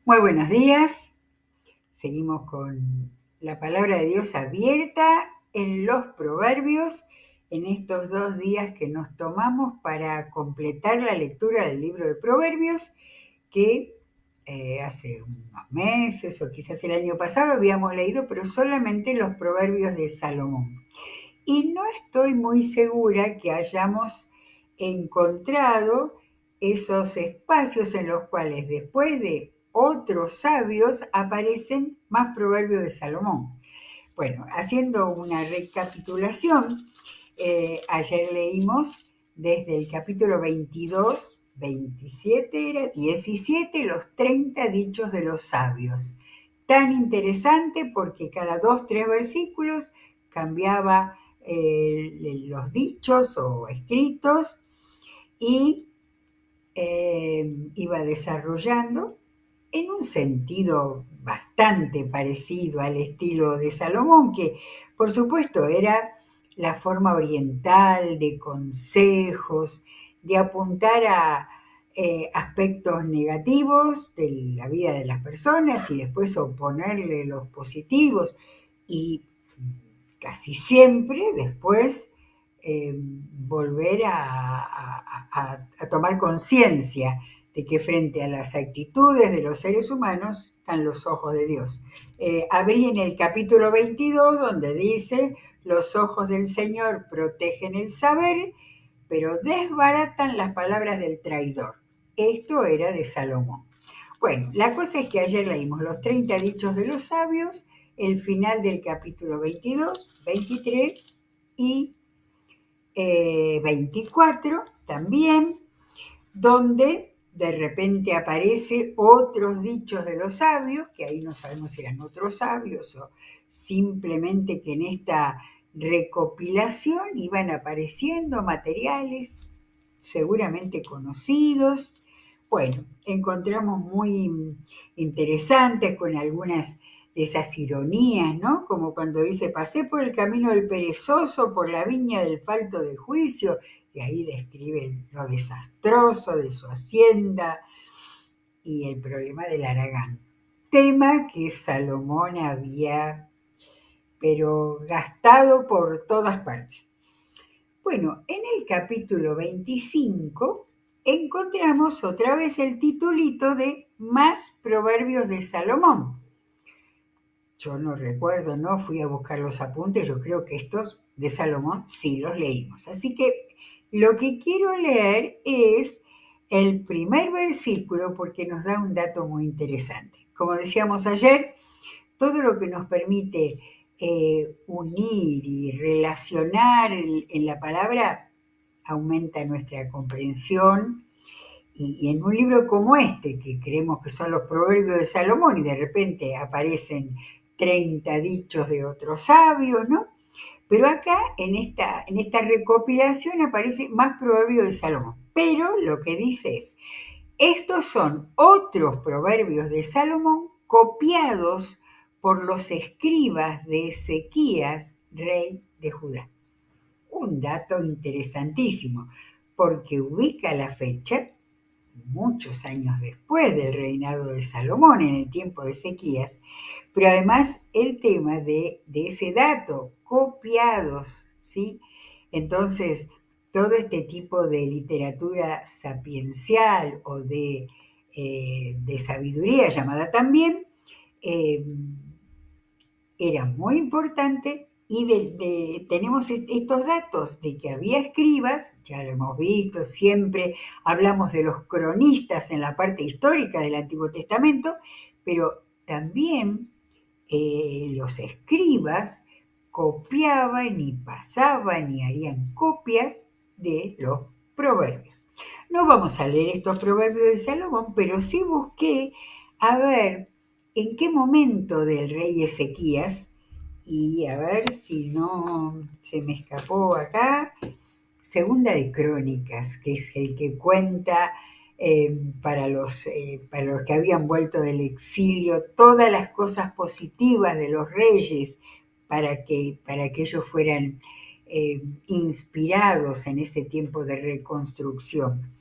Muy buenos días. Seguimos con la palabra de Dios abierta en los proverbios en estos 2 días que nos tomamos para completar la lectura del libro de proverbios que hace unos meses o quizás el año pasado habíamos leído, pero solamente los proverbios de Salomón. Y no estoy muy segura que hayamos encontrado esos espacios en los cuales después de otros sabios aparecen más proverbios de Salomón. Bueno, haciendo una recapitulación, ayer leímos desde el capítulo 22, 27 era, 17, los 30 dichos de los sabios. Tan interesante porque cada 2, 3 versículos cambiaba los dichos o escritos y iba desarrollando en un sentido bastante parecido al estilo de Salomón, que por supuesto era la forma oriental de consejos, de apuntar a aspectos negativos de la vida de las personas y después oponerle los positivos y casi siempre después volver a tomar conciencia de que frente a las actitudes de los seres humanos están los ojos de Dios. Abrí en el capítulo 22 donde dice, los ojos del Señor protegen el saber, pero desbaratan las palabras del traidor. Esto era de Salomón. Bueno, la cosa es que ayer leímos los 30 dichos de los sabios, el final del capítulo 22, 23 y 24 también, donde de repente aparece otros dichos de los sabios, que ahí no sabemos si eran otros sabios o simplemente que en esta recopilación iban apareciendo materiales seguramente conocidos. Bueno, encontramos muy interesantes con algunas de esas ironías, ¿no? Como cuando dice, pasé por el camino del perezoso, por la viña del falto de juicio, y ahí describe lo desastroso de su hacienda y el problema del haragán. Tema que Salomón había, pero gastado por todas partes. Bueno, en el capítulo 25 encontramos otra vez el titulito de Más proverbios de Salomón. Yo no recuerdo, no fui a buscar los apuntes, yo creo que estos de Salomón sí los leímos. Así que lo que quiero leer es el primer versículo porque nos da un dato muy interesante. Como decíamos ayer, todo lo que nos permite unir y relacionar en la palabra aumenta nuestra comprensión y en un libro como este, que creemos que son los proverbios de Salomón y de repente aparecen 30 dichos de otros sabios, ¿no? Pero acá en esta recopilación aparece más proverbios de Salomón. Pero lo que dice es, estos son otros proverbios de Salomón copiados por los escribas de Ezequías, rey de Judá. Un dato interesantísimo, porque ubica la fecha muchos años después del reinado de Salomón, en el tiempo de Ezequías, pero además el tema de ese dato, copiados, ¿sí? Entonces, todo este tipo de literatura sapiencial o de sabiduría llamada también, eh, era muy importante y tenemos estos datos de que había escribas, ya lo hemos visto, siempre hablamos de los cronistas en la parte histórica del Antiguo Testamento, pero también los escribas copiaban y pasaban y harían copias de los proverbios. No vamos a leer estos proverbios de Salomón, pero sí busqué a ver en qué momento del rey Ezequías, y a ver si no se me escapó acá, Segunda de Crónicas, que es el que cuenta para los que habían vuelto del exilio todas las cosas positivas de los reyes para que ellos fueran inspirados en ese tiempo de reconstrucción.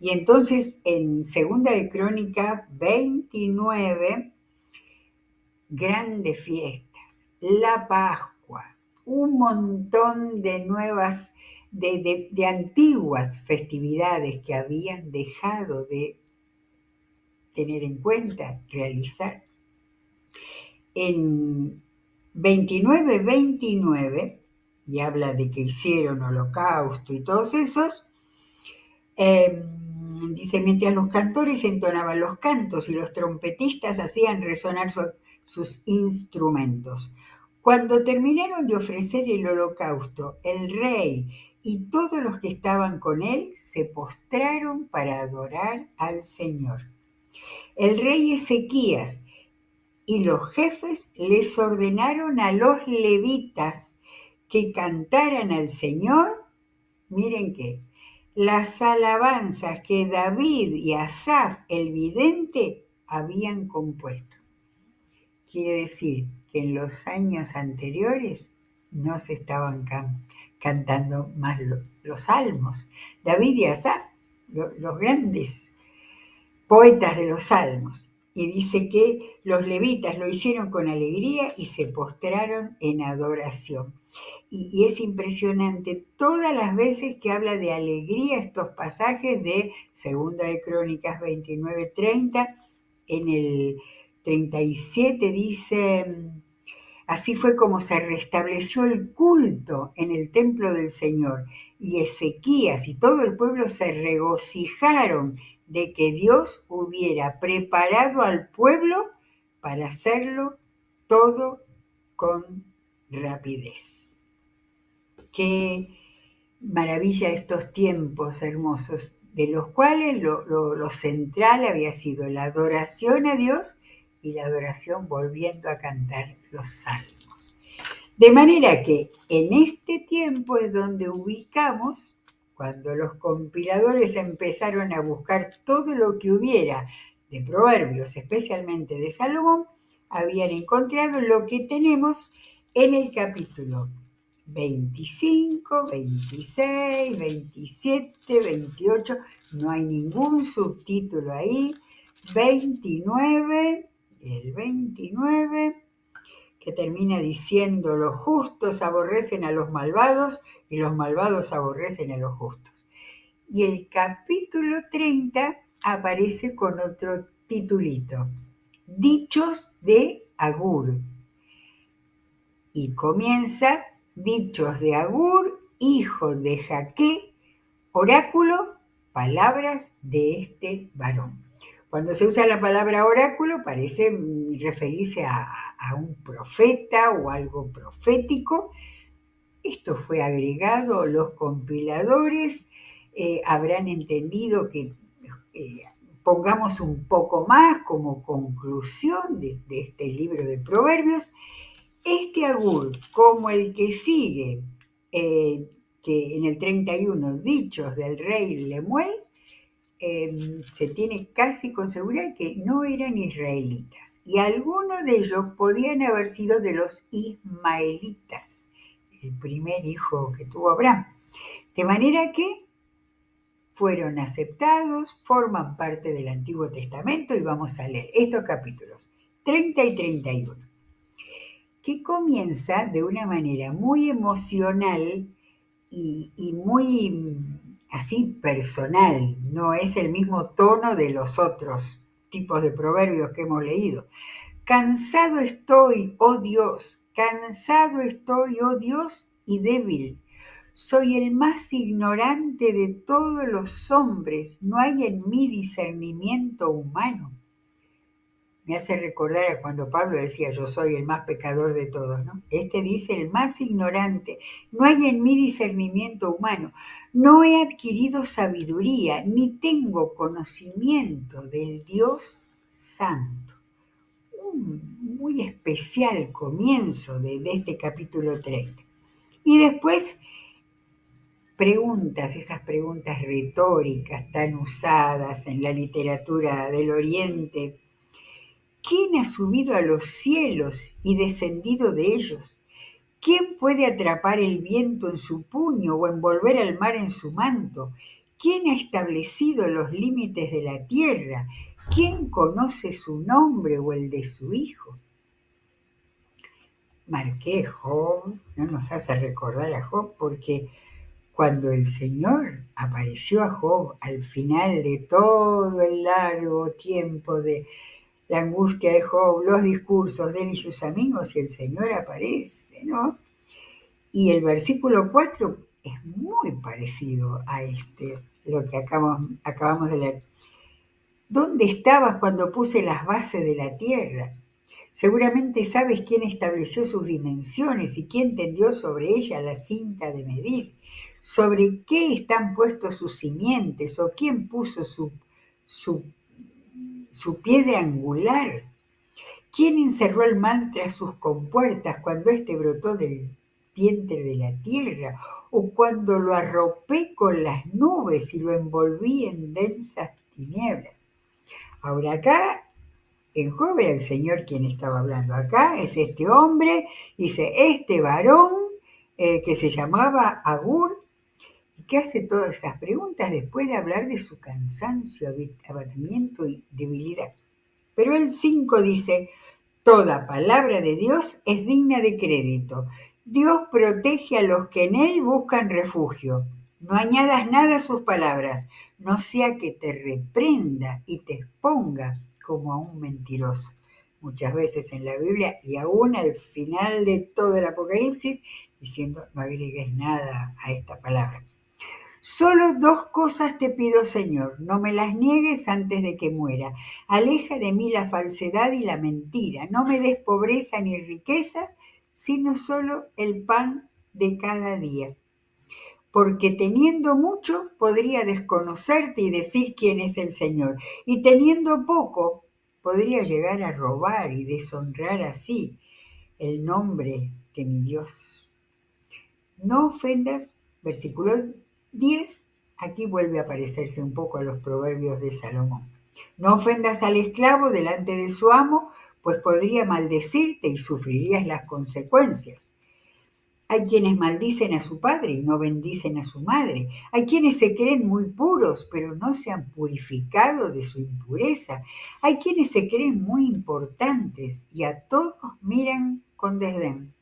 Y entonces en Segunda de Crónica 29, grandes fiestas, la Pascua, un montón de nuevas, de antiguas festividades que habían dejado de tener en cuenta, realizar. En 29:29, y habla de que hicieron holocausto y todos esos, dice, mientras los cantores entonaban los cantos y los trompetistas hacían resonar sus instrumentos. Cuando terminaron de ofrecer el holocausto, el rey y todos los que estaban con él se postraron para adorar al Señor. El rey Ezequías y los jefes les ordenaron a los levitas que cantaran al Señor, miren qué, las alabanzas que David y Asaf el vidente habían compuesto. Quiere decir que en los años anteriores no se estaban cantando más los salmos. David y Asaf, los grandes poetas de los salmos. Y dice que los levitas lo hicieron con alegría y se postraron en adoración. Y es impresionante todas las veces que habla de alegría estos pasajes de Segunda de Crónicas 29:30. En el 37 dice, así fue como se restableció el culto en el templo del Señor, y Ezequías y todo el pueblo se regocijaron de que Dios hubiera preparado al pueblo para hacerlo todo con rapidez. Qué maravilla estos tiempos hermosos, de los cuales lo central había sido la adoración a Dios y la adoración volviendo a cantar los salmos. De manera que en este tiempo es donde ubicamos, cuando los compiladores empezaron a buscar todo lo que hubiera de proverbios, especialmente de Salomón, habían encontrado lo que tenemos en el capítulo 25, 26, 27, 28, no hay ningún subtítulo ahí, 29, el 29, que termina diciendo, los justos aborrecen a los malvados y los malvados aborrecen a los justos. Y el capítulo 30 aparece con otro titulito, Dichos de Agur. Y comienza, Dichos de Agur, hijo de Jaque, oráculo, palabras de este varón. Cuando se usa la palabra oráculo parece referirse a un profeta o algo profético. Esto fue agregado, los compiladores habrán entendido que pongamos un poco más como conclusión de este libro de Proverbios. Este Agur, como el que sigue, que en el 31, dichos del rey Lemuel, se tiene casi con seguridad que no eran israelitas. Y algunos de ellos podían haber sido de los ismaelitas, el primer hijo que tuvo Abraham. De manera que fueron aceptados, forman parte del Antiguo Testamento y vamos a leer estos capítulos 30 y 31, que comienza de una manera muy emocional y muy así personal, no es el mismo tono de los otros tipos de proverbios que hemos leído. Cansado estoy, oh Dios, cansado estoy, oh Dios, y débil. Soy el más ignorante de todos los hombres, no hay en mí discernimiento humano. Me hace recordar a cuando Pablo decía, yo soy el más pecador de todos, ¿no? Este dice, el más ignorante, no hay en mí discernimiento humano, no he adquirido sabiduría, ni tengo conocimiento del Dios Santo. Un muy especial comienzo de este capítulo 30. Y después preguntas, esas preguntas retóricas tan usadas en la literatura del Oriente. ¿Quién ha subido a los cielos y descendido de ellos? ¿Quién puede atrapar el viento en su puño o envolver al mar en su manto? ¿Quién ha establecido los límites de la tierra? ¿Quién conoce su nombre o el de su hijo? Marqué Job, no nos hace recordar a Job, porque cuando el Señor apareció a Job al final de todo el largo tiempo de la angustia de Job, los discursos de él y sus amigos, y el Señor aparece, ¿no? Y el versículo 4 es muy parecido a lo que acabamos de leer. ¿Dónde estabas cuando puse las bases de la tierra? Seguramente sabes quién estableció sus dimensiones y quién tendió sobre ella la cinta de medir. ¿Sobre qué están puestos sus simientes o quién puso su, su piedra angular? ¿Quién encerró el mal tras sus compuertas cuando éste brotó del vientre de la tierra? ¿O cuando lo arropé con las nubes y lo envolví en densas tinieblas? Ahora acá, en Job era el Señor quien estaba hablando. Acá es este hombre, dice, este varón que se llamaba Agur, y que hace todas esas preguntas después de hablar de su cansancio, abatimiento y debilidad. Pero el 5 dice, toda palabra de Dios es digna de crédito. Dios protege a los que en Él buscan refugio. No añadas nada a sus palabras, no sea que te reprenda y te exponga como a un mentiroso. Muchas veces en la Biblia y aún al final de todo el Apocalipsis, diciendo no agregues nada a esta palabra. Solo dos cosas te pido, Señor, no me las niegues antes de que muera. Aleja de mí la falsedad y la mentira. No me des pobreza ni riquezas, sino solo el pan de cada día. Porque teniendo mucho podría desconocerte y decir quién es el Señor. Y teniendo poco podría llegar a robar y deshonrar así el nombre de mi Dios. No ofendas, versículo 10, aquí vuelve a parecerse un poco a los proverbios de Salomón. No ofendas al esclavo delante de su amo, pues podría maldecirte y sufrirías las consecuencias. Hay quienes maldicen a su padre y no bendicen a su madre. Hay quienes se creen muy puros, pero no se han purificado de su impureza. Hay quienes se creen muy importantes y a todos miran con desdén.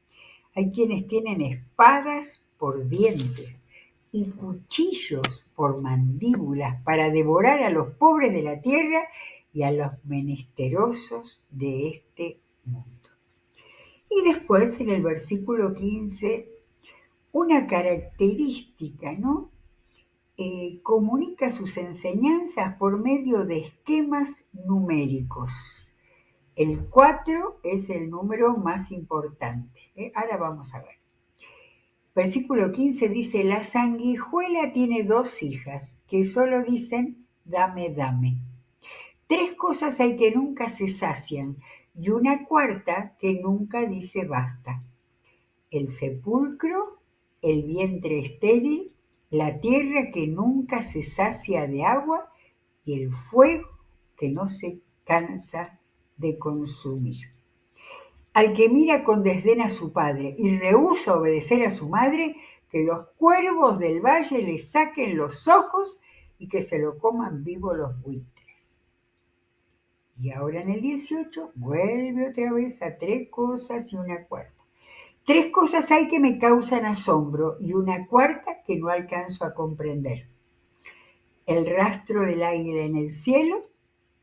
Hay quienes tienen espadas por dientes y cuchillos por mandíbulas para devorar a los pobres de la tierra y a los menesterosos de este mundo. Y después en el versículo 15, una característica, ¿no? Comunica sus enseñanzas por medio de esquemas numéricos. El 4 es el número más importante. Ahora vamos a ver. Versículo 15 dice, la sanguijuela tiene dos hijas que solo dicen, dame, dame. Tres cosas hay que nunca se sacian y una cuarta que nunca dice basta. El sepulcro, el vientre estéril, la tierra que nunca se sacia de agua y el fuego que no se cansa de consumir. Al que mira con desdén a su padre y rehúsa obedecer a su madre, que los cuervos del valle le saquen los ojos y que se lo coman vivo los buitres. Y ahora en el 18 vuelve otra vez a tres cosas y una cuarta. Tres cosas hay que me causan asombro y una cuarta que no alcanzo a comprender. El rastro del águila en el cielo,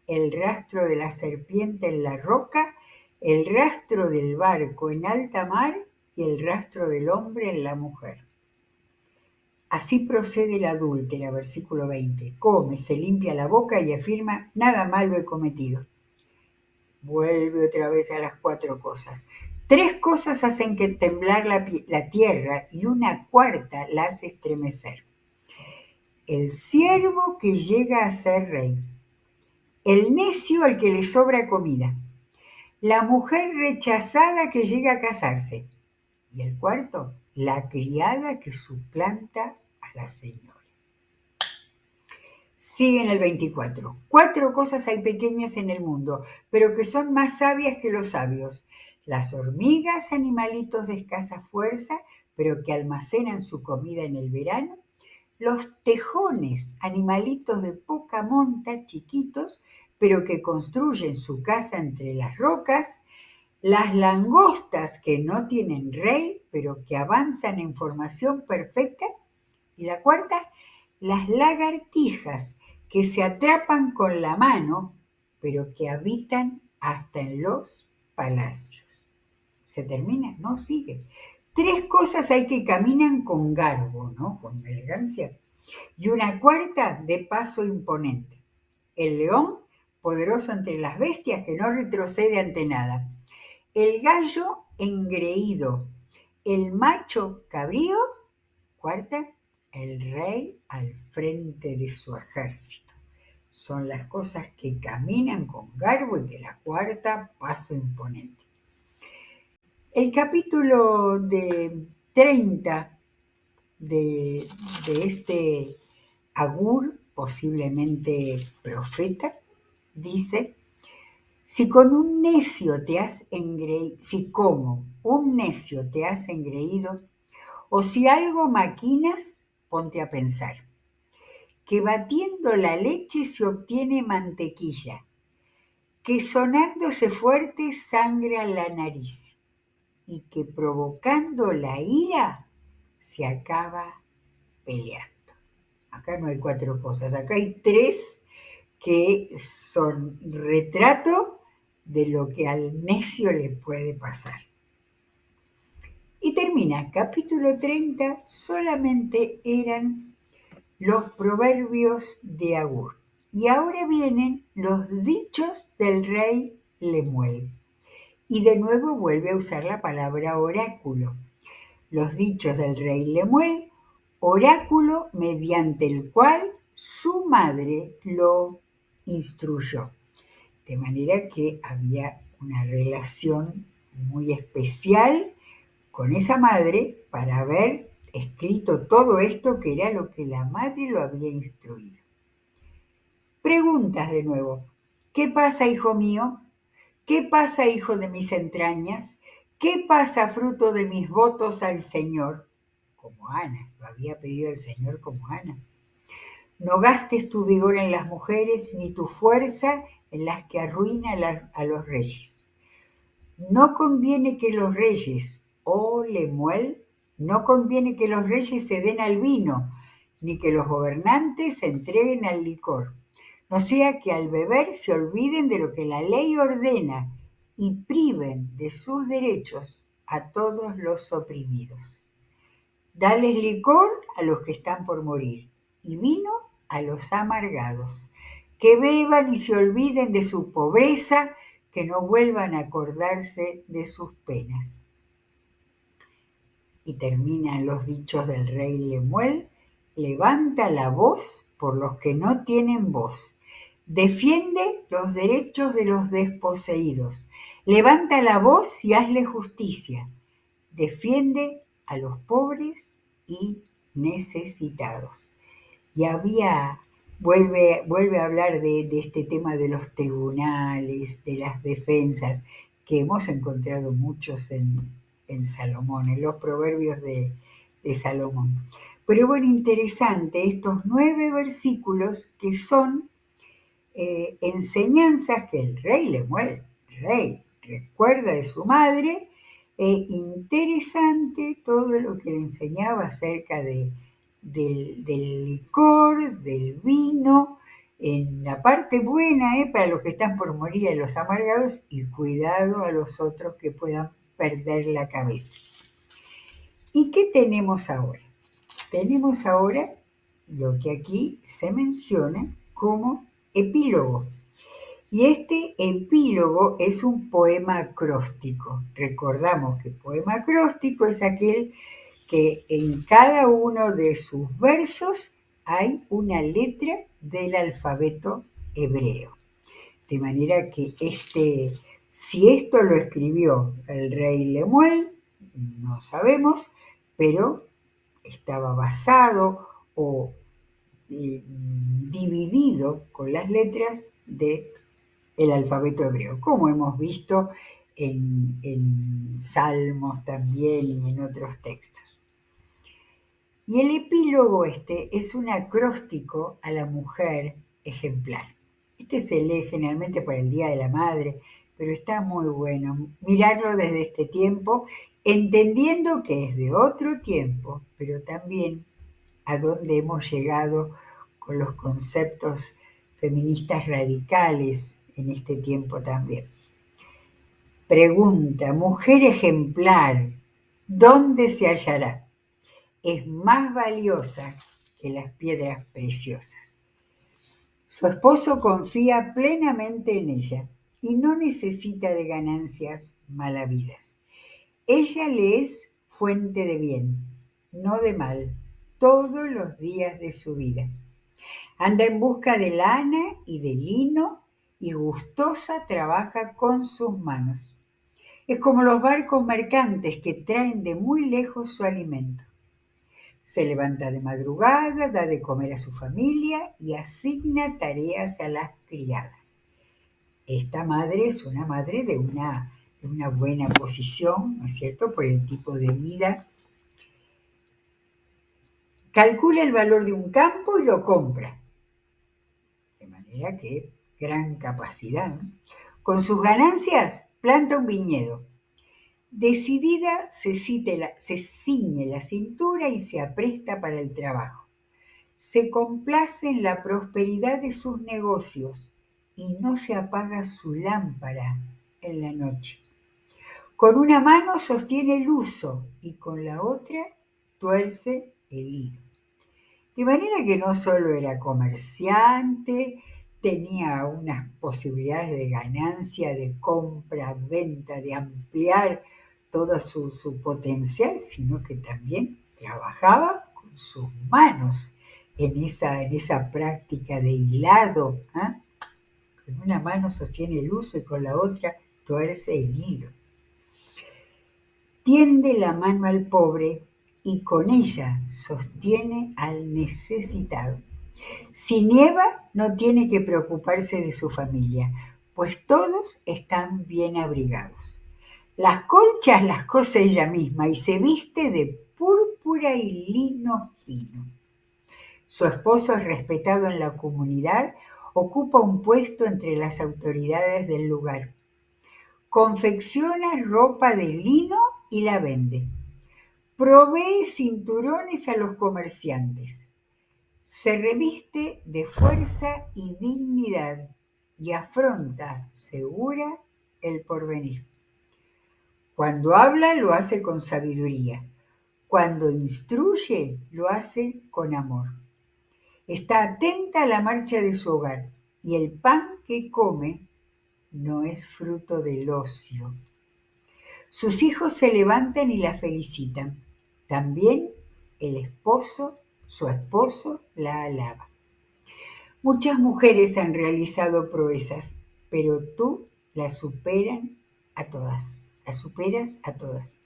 el rastro de la serpiente en la roca, el rastro del barco en alta mar y el rastro del hombre en la mujer. Así procede la adúltera, versículo 20. Come, se limpia la boca y afirma, nada malo he cometido. Vuelve otra vez a las cuatro cosas. Tres cosas hacen que temblar la tierra y una cuarta la hace estremecer. El siervo que llega a ser rey. El necio al que le sobra comida. La mujer rechazada que llega a casarse. Y el cuarto, la criada que suplanta a la señora. Sigue en el 24. Cuatro cosas hay pequeñas en el mundo, pero que son más sabias que los sabios. Las hormigas, animalitos de escasa fuerza, pero que almacenan su comida en el verano. los tejones, animalitos de poca monta, chiquitos, pero que construyen su casa entre las rocas, las langostas que no tienen rey, pero que avanzan en formación perfecta, y la cuarta, las lagartijas que se atrapan con la mano, pero que habitan hasta en los palacios. ¿Se termina? No, sigue. Tres cosas hay que caminan con garbo, ¿no? Con elegancia. Y una cuarta de paso imponente. El león, poderoso entre las bestias, que no retrocede ante nada. El gallo engreído. El macho cabrío. Cuarta, el rey al frente de su ejército. Son las cosas que caminan con garbo y que la cuarta, paso imponente. El capítulo de 30 de este Agur, posiblemente profeta, dice: si con un necio te has engreído, si como un necio te has engreído, o si algo maquinas, ponte a pensar, que batiendo la leche se obtiene mantequilla, que sonándose fuerte sangra la nariz, y que provocando la ira se acaba peleando. Acá no hay cuatro cosas, acá hay tres que son retrato de lo que al necio le puede pasar. Y termina, capítulo 30, solamente eran los proverbios de Agur. Y ahora vienen los dichos del rey Lemuel. Y de nuevo vuelve a usar la palabra oráculo. Los dichos del rey Lemuel, oráculo mediante el cual su madre lo instruyó. De manera que había una relación muy especial con esa madre para haber escrito todo esto que era lo que la madre lo había instruido. Preguntas de nuevo. ¿Qué pasa, hijo mío? ¿Qué pasa, hijo de mis entrañas? ¿Qué pasa, fruto de mis votos al Señor? Como Ana, lo había pedido el Señor como Ana. No gastes tu vigor en las mujeres, ni tu fuerza en las que arruinan a los reyes. No conviene que los reyes, oh Lemuel, no conviene que los reyes se den al vino, ni que los gobernantes se entreguen al licor. No sea que al beber se olviden de lo que la ley ordena y priven de sus derechos a todos los oprimidos. Dales licor a los que están por morir y vino a los amargados. Que beban y se olviden de su pobreza, que no vuelvan a acordarse de sus penas. Y terminan los dichos del rey Lemuel: levanta la voz por los que no tienen voz. Defiende los derechos de los desposeídos. Levanta la voz y hazle justicia. Defiende a los pobres y necesitados. Y vuelve a hablar de este tema de los tribunales, de las defensas, que hemos encontrado muchos en Salomón, en los proverbios de Salomón. Pero bueno, interesante estos 9 versículos que son enseñanzas que el rey Lemuel, rey, recuerda de su madre. Interesante todo lo que le enseñaba acerca del licor, del vino, en la parte buena, para los que están por morir, a los amargados, y cuidado a los otros que puedan perder la cabeza. ¿Y qué tenemos ahora? Tenemos ahora lo que aquí se menciona como epílogo. Y este epílogo es un poema acróstico. Recordamos que poema acróstico es aquel que en cada uno de sus versos hay una letra del alfabeto hebreo. De manera que si esto lo escribió el rey Lemuel, no sabemos, pero estaba basado o dividido con las letras del alfabeto hebreo, como hemos visto en Salmos también y en otros textos. Y el epílogo es un acróstico a la mujer ejemplar. Se lee generalmente por el Día de la Madre, pero está muy bueno mirarlo desde este tiempo, entendiendo que es de otro tiempo, pero también a dónde hemos llegado con los conceptos feministas radicales en este tiempo también. Pregunta, mujer ejemplar, ¿dónde se hallará? Es más valiosa que las piedras preciosas. Su esposo confía plenamente en ella y no necesita de ganancias malavidas. Ella le es fuente de bien, no de mal, todos los días de su vida. Anda en busca de lana y de lino y gustosa trabaja con sus manos. Es como los barcos mercantes que traen de muy lejos su alimento. Se levanta de madrugada, da de comer a su familia y asigna tareas a las criadas. Esta madre es una madre de una buena posición, ¿no es cierto?, por el tipo de vida. Calcula el valor de un campo y lo compra. De manera que gran capacidad, ¿no? Con sus ganancias planta un viñedo. Decidida se ciñe la cintura y se apresta para el trabajo. Se complace en la prosperidad de sus negocios y no se apaga su lámpara en la noche. Con una mano sostiene el uso y con la otra tuerce el hilo. De manera que no solo era comerciante, tenía unas posibilidades de ganancia, de compra, venta, de ampliar todo su potencial, sino que también trabajaba con sus manos en esa práctica de hilado. Con una mano sostiene el uso y con la otra tuerce el hilo. Tiende la mano al pobre y con ella sostiene al necesitado. Si nieva, no tiene que preocuparse de su familia, pues todos están bien abrigados. Las colchas las cose ella misma y se viste de púrpura y lino fino. Su esposo es respetado en la comunidad, ocupa un puesto entre las autoridades del lugar. Confecciona ropa de lino y la vende. Provee cinturones a los comerciantes. Se reviste de fuerza y dignidad y afronta segura el porvenir. Cuando habla lo hace con sabiduría. Cuando instruye lo hace con amor. Está atenta a la marcha de su hogar y el pan que come no es fruto del ocio. Sus hijos se levantan y la felicitan. También su esposo la alaba. Muchas mujeres han realizado proezas, pero tú las superas a todas.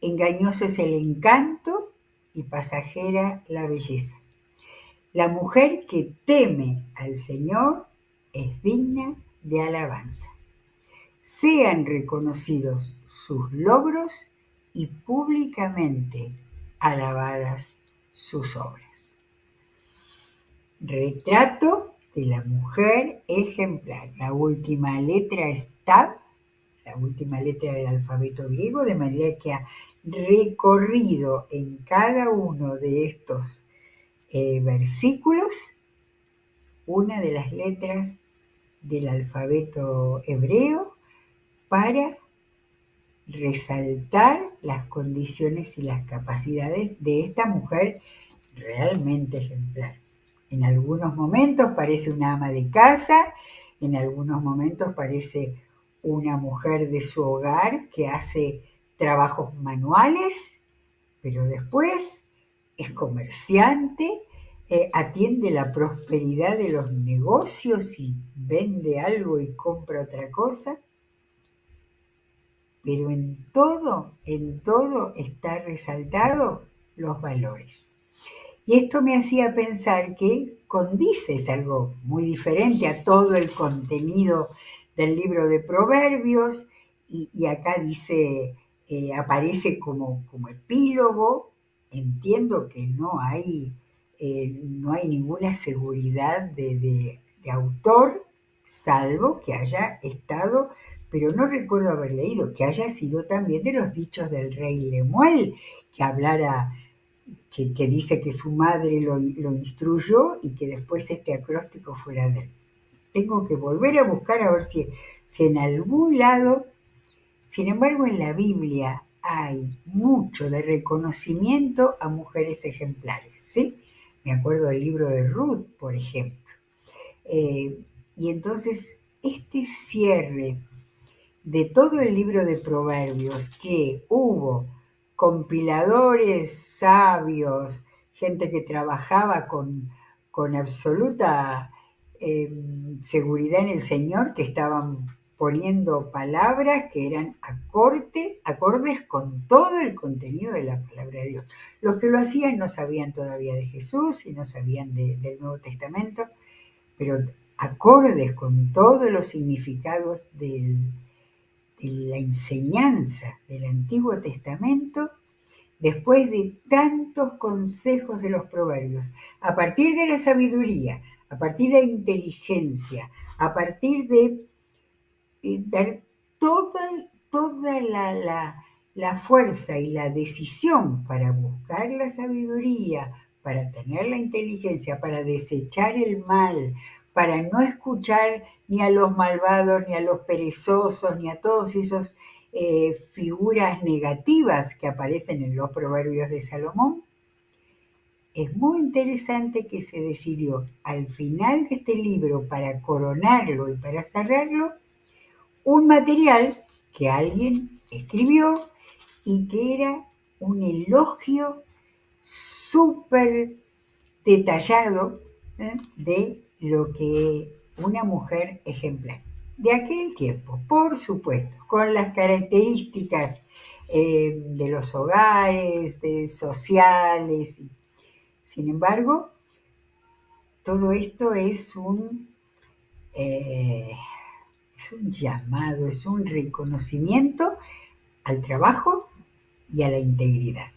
Engañoso es el encanto y pasajera la belleza. La mujer que teme al Señor es digna de alabanza. Sean reconocidos sus logros y públicamente alabadas sus obras. Retrato de la mujer ejemplar. La última letra es Tav, la última letra del alfabeto griego, de manera que ha recorrido en cada uno de estos versículos una de las letras del alfabeto hebreo para resaltar las condiciones y las capacidades de esta mujer realmente ejemplar. En algunos momentos parece una ama de casa, en algunos momentos parece una mujer de su hogar que hace trabajos manuales, pero después es comerciante, atiende la prosperidad de los negocios y vende algo y compra otra cosa. Pero en todo está resaltado los valores. Y esto me hacía pensar que condice, es algo muy diferente a todo el contenido del libro de Proverbios, y acá dice, aparece como epílogo, entiendo que no hay ninguna seguridad de autor, salvo que haya estado, pero no recuerdo haber leído, que haya sido también de los dichos del rey Lemuel, que hablara, que dice que su madre lo instruyó y que después este acróstico fuera de él. Tengo que volver a buscar a ver si en algún lado. Sin embargo, en la Biblia hay mucho de reconocimiento a mujeres ejemplares, ¿sí? Me acuerdo del libro de Ruth, por ejemplo. Eh, y entonces, este cierre de todo el libro de Proverbios, que hubo compiladores sabios, gente que trabajaba con absoluta seguridad en el Señor, que estaban poniendo palabras que eran acordes con todo el contenido de la palabra de Dios. Los que lo hacían no sabían todavía de Jesús y no sabían del Nuevo Testamento, pero acordes con todos los significados de la enseñanza del Antiguo Testamento, después de tantos consejos de los proverbios, a partir de la sabiduría, a partir de la inteligencia, a partir de dar toda la fuerza y la decisión para buscar la sabiduría, para tener la inteligencia, para desechar el mal, para no escuchar ni a los malvados, ni a los perezosos, ni a todos esos figuras negativas que aparecen en los proverbios de Salomón. Es muy interesante que se decidió al final de este libro, para coronarlo y para cerrarlo, un material que alguien escribió y que era un elogio súper detallado de lo que una mujer ejemplar de aquel tiempo, por supuesto, con las características de los hogares, sociales. Sin embargo, todo esto eh, es un llamado, es un reconocimiento al trabajo y a la integridad.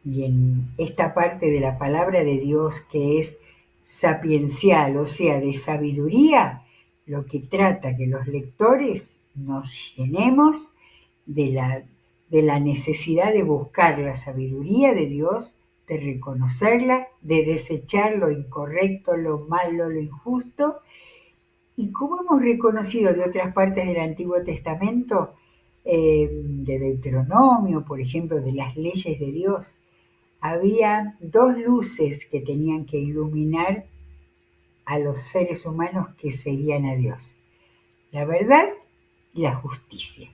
Y en esta parte de la palabra de Dios, que es sapiencial, o sea, de sabiduría, lo que trata que los lectores nos llenemos de la necesidad de buscar la sabiduría de Dios, de reconocerla, de desechar lo incorrecto, lo malo, lo injusto. Y como hemos reconocido de otras partes del Antiguo Testamento, de Deuteronomio, por ejemplo, de las leyes de Dios, había dos luces que tenían que iluminar a los seres humanos que seguían a Dios: la verdad y la justicia.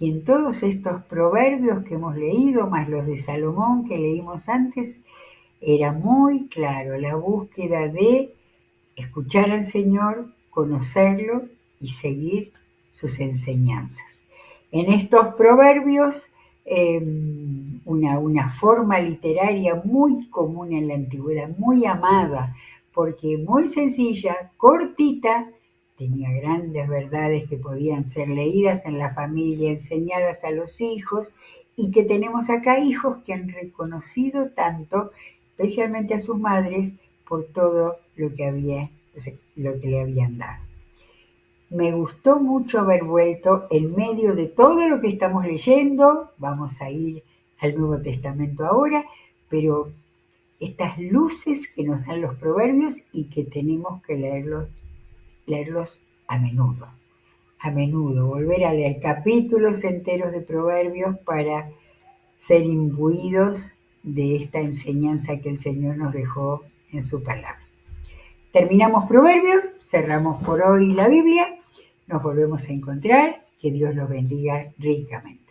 Y en todos estos proverbios que hemos leído, más los de Salomón que leímos antes, era muy claro la búsqueda de escuchar al Señor, conocerlo y seguir sus enseñanzas. En estos proverbios, una forma literaria muy común en la antigüedad, muy amada, porque muy sencilla, cortita, tenía grandes verdades que podían ser leídas en la familia, enseñadas a los hijos, y que tenemos acá hijos que han reconocido tanto, especialmente a sus madres, por todo lo que le habían dado. Me gustó mucho haber vuelto en medio de todo lo que estamos leyendo. Vamos a ir al Nuevo Testamento ahora, pero estas luces que nos dan los proverbios y que tenemos que leerlos a menudo. A menudo, volver a leer capítulos enteros de proverbios para ser imbuidos de esta enseñanza que el Señor nos dejó en su palabra. Terminamos Proverbios, cerramos por hoy la Biblia, nos volvemos a encontrar, que Dios los bendiga ricamente.